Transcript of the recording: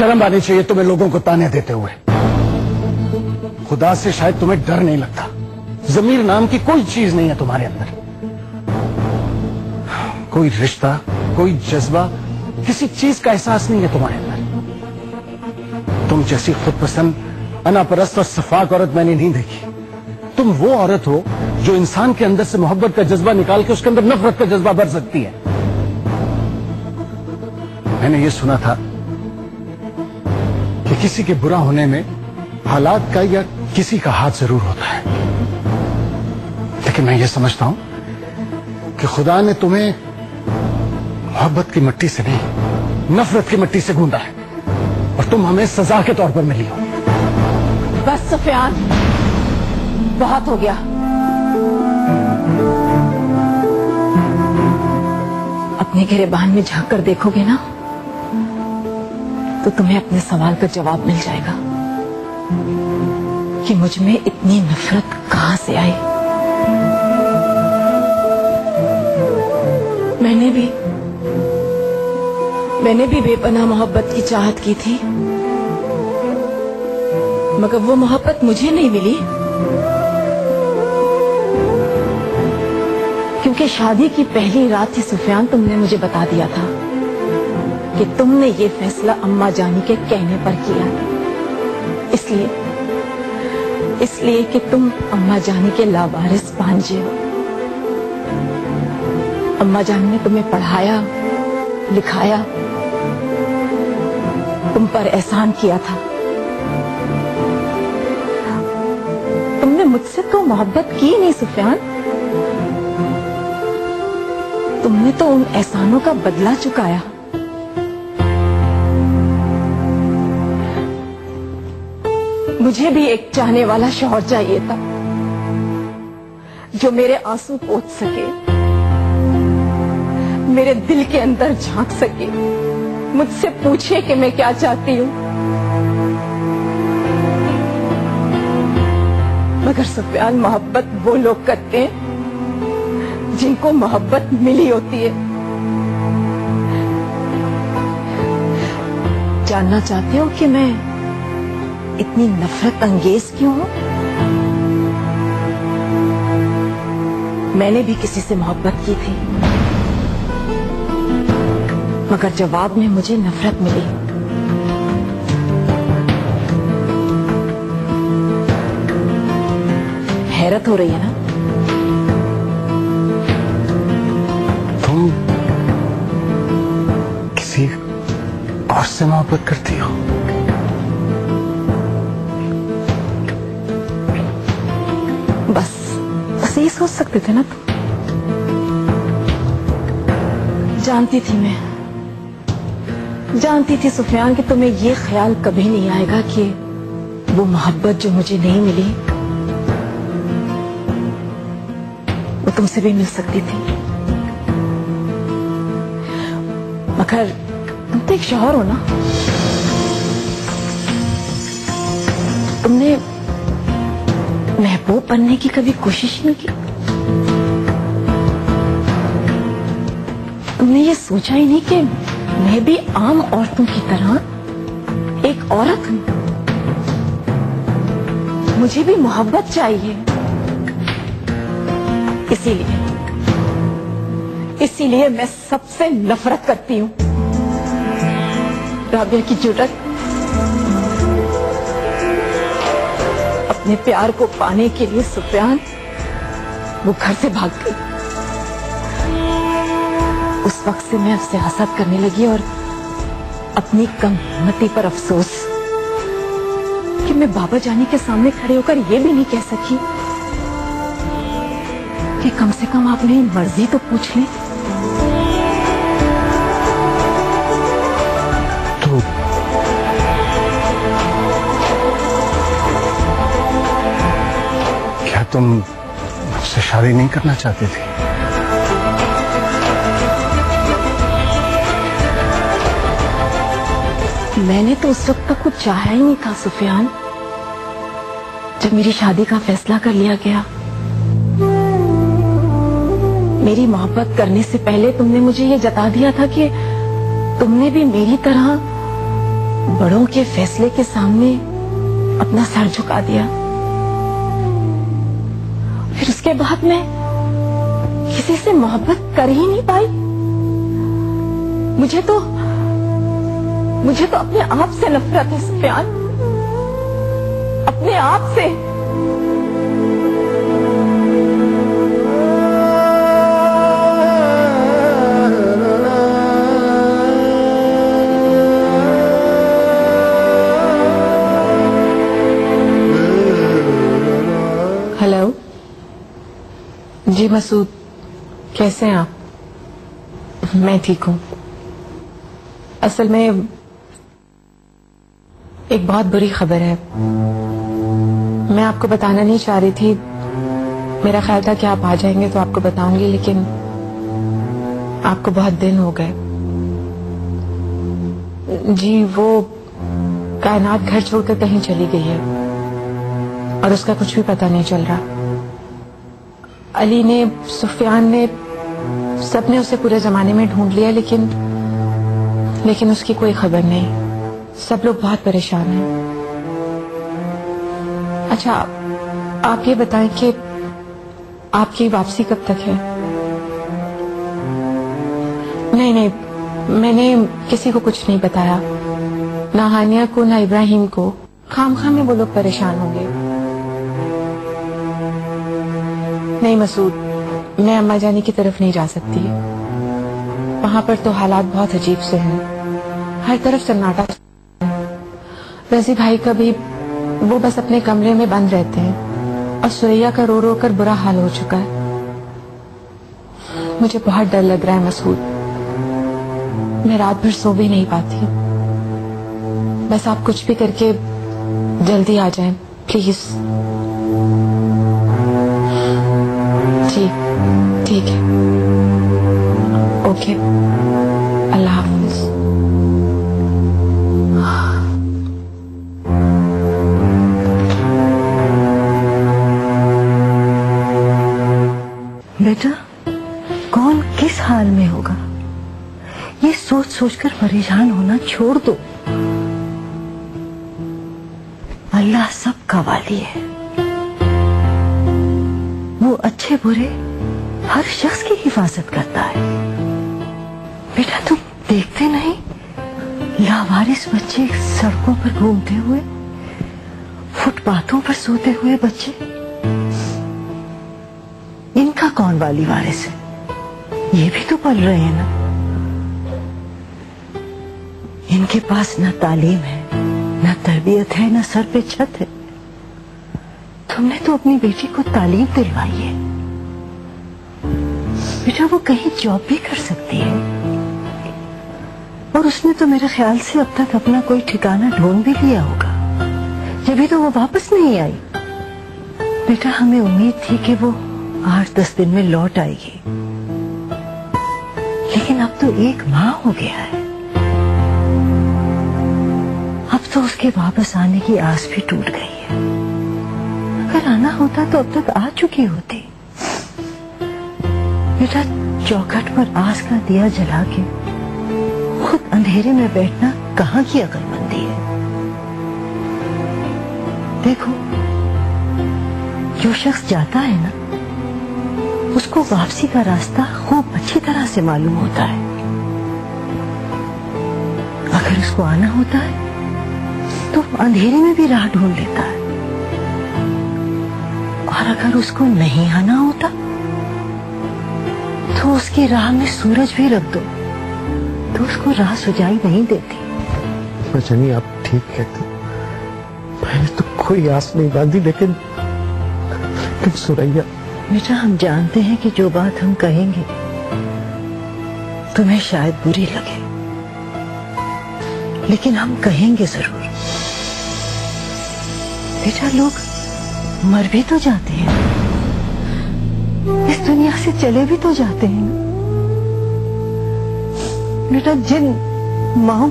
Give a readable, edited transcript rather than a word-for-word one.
शर्म आनी चाहिए तुम्हें लोगों को ताने देते हुए। खुदा से शायद तुम्हें डर नहीं लगता। ज़मीर नाम की कोई चीज नहीं है तुम्हारे अंदर। कोई रिश्ता, कोई जज्बा, किसी चीज का एहसास नहीं है तुम्हारे अंदर। तुम जैसी खुदपसंद, अनापरस्त और सफाक औरत मैंने नहीं देखी। तुम वो औरत हो जो इंसान के अंदर से मोहब्बत का जज्बा निकाल के उसके अंदर नफरत का जज्बा भर सकती है। मैंने ये सुना था कि किसी के बुरा होने में हालात का या किसी का हाथ जरूर होता है, लेकिन मैं ये समझता हूं कि खुदा ने तुम्हें मोहब्बत की मिट्टी से नहीं, नफरत की मिट्टी से गूंदा है और तुम हमें सजा के तौर पर मिली हो। बस सुफियान, बहुत हो गया। अपने गिरेबान में झांक कर देखोगे ना तो तुम्हें अपने सवाल का जवाब मिल जाएगा कि मुझ में इतनी नफरत कहां से आई। मैंने भी बेपनाह मोहब्बत की चाहत की थी, मगर वो मोहब्बत मुझे नहीं मिली, क्योंकि शादी की पहली रात ही सुफियान तुमने मुझे बता दिया था कि तुमने ये फैसला अम्मा जानी के कहने पर किया। इसलिए कि तुम अम्मा जानी के लावारिस भांजे हो। अम्मा जानी ने तुम्हें पढ़ाया, लिखाया, तुम पर एहसान किया था। तुमने मुझसे तो मोहब्बत की नहीं सुफियान, तुमने तो उन एहसानों का बदला चुकाया। मुझे भी एक चाहने वाला शौहर चाहिए था जो मेरे आंसू पोंछ सके, मेरे दिल के अंदर झांक सके, मुझसे पूछे कि मैं क्या चाहती हूँ। मगर सुफियान, मोहब्बत वो लोग करते हैं जिनको मोहब्बत मिली होती है। जानना चाहते हो कि मैं इतनी नफरत अंगेज क्यों हूं? मैंने भी किसी से मोहब्बत की थी, मगर जवाब में मुझे नफरत मिली। हैरत हो रही है ना? तुम किसी और से मोहब्बत करती हो? बस यही सोच सकते थे ना तुम? जानती थी सुफियान कि तुम्हें ये ख्याल कभी नहीं आएगा कि वो मोहब्बत जो मुझे नहीं मिली वो तुमसे भी मिल सकती थी। मगर तुम तो एक शौहर हो ना, तुमने महबूब बनने की कभी कोशिश नहीं की? तुमने ये सोचा ही नहीं कि मैं भी आम औरतों की तरह एक औरत हूं, मुझे भी मोहब्बत चाहिए। इसीलिए मैं सबसे नफरत करती हूं। राबिया की जुर्रत अपने प्यार को पाने के लिए सुफियान वो घर से भाग गई। उस वक्त से मैं उससे हसद करने लगी और अपनी कमहिम्मती पर अफसोस कि मैं बाबा जानी के सामने खड़े होकर ये भी नहीं कह सकी कि कम से कम आप मेरी मर्जी तो पूछ लें। तो क्या तुम मुझसे शादी नहीं करना चाहती थी? मैंने तो उस वक्त तक कुछ चाहा ही नहीं था सुफियान, जब मेरी शादी का फैसला कर लिया गया। मेरी मोहब्बत करने से पहले तुमने मुझे ये जता दिया था कि तुमने भी मेरी तरह बड़ों के फैसले के सामने अपना सर झुका दिया। फिर उसके बाद मैं किसी से मोहब्बत कर ही नहीं पाई। मुझे तो अपने आप से नफरत है सुफियान, अपने आप से। हेलो जी मसूद, कैसे हैं आप? मैं ठीक हूँ। असल में एक बहुत बुरी खबर है, मैं आपको बताना नहीं चाह रही थी। मेरा ख्याल था कि आप आ जाएंगे तो आपको बताऊंगी, लेकिन आपको बहुत दिन हो गए। जी वो कायनात घर छोड़कर कहीं चली गई है और उसका कुछ भी पता नहीं चल रहा। अली ने, सुफियान ने, सबने उसे पूरे जमाने में ढूंढ लिया, लेकिन उसकी कोई खबर नहीं। सब लोग बहुत परेशान हैं। अच्छा, आप ये बताएं कि आपकी वापसी कब तक है? नहीं, मैंने किसी को कुछ नहीं बताया, ना हानिया को ना इब्राहिम को। खामखा में वो लोग परेशान होंगे। नहीं मसूद, मैं अम्मा जानी की तरफ नहीं जा सकती। वहां पर तो हालात बहुत अजीब से हैं, हर तरफ सन्नाटा। रजी भाई का भी, वो बस अपने कमरे में बंद रहते हैं और सुरैया का रो रो कर बुरा हाल हो चुका है। मुझे बहुत डर लग रहा है मसूद, मैं रात भर सो भी नहीं पाती। बस आप कुछ भी करके जल्दी आ जाएं प्लीज। जी ठीक है, ओके, अल्लाह हाफिज। बेटा, कौन किस हाल में होगा, ये सोच सोचकर परेशान होना छोड़ दो। अल्लाह सबका वाली है, वो अच्छे बुरे हर शख्स की हिफाजत करता है। बेटा तुम देखते नहीं, लावारिस बच्चे सड़कों पर घूमते हुए, फुटपाथों पर सोते हुए बच्चे, इनका कौन वाली वारिस है? ये भी तो पल रहे हैं ना। इनके पास न तालीम है, न तरबियत है, न सर पे छत है। तुमने तो अपनी बेटी को तालीम दिलवाई है। बेटा वो कहीं जॉब भी कर सकती है, और उसने तो मेरे ख्याल से अब तक अपना कोई ठिकाना ढूंढ भी लिया होगा, जब तो वो वापस नहीं आई। बेटा हमें उम्मीद थी कि वो 8-10 दिन में लौट आएगी, लेकिन अब तो 1 माह हो गया है। अब तो उसके वापस आने की आस भी टूट गई है। अगर आना होता तो अब तक आ चुकी होती। बेटा चौखट पर आस का दिया जला के खुद अंधेरे में बैठना कहाँ की अक्लमंदी है। देखो, जो शख्स जाता है ना, उसको वापसी का रास्ता खूब अच्छी तरह से मालूम होता है। अगर उसको आना होता है तो अंधेरे में भी राह ढूंढ लेता है, और अगर उसको नहीं आना होता तो उसकी राह में सूरज भी रख दो तो उसको राह सुझाई नहीं देती। जनी आप ठीक कहते, मैंने तो कोई आस नहीं बांधी, लेकिन सुरैया। बेटा हम जानते हैं कि जो बात हम कहेंगे तुम्हें शायद बुरी लगे, लेकिन हम कहेंगे जरूर। बेटा लोग मर भी तो जाते हैं, इस दुनिया से चले भी तो जाते हैं। बेटा जिन माँ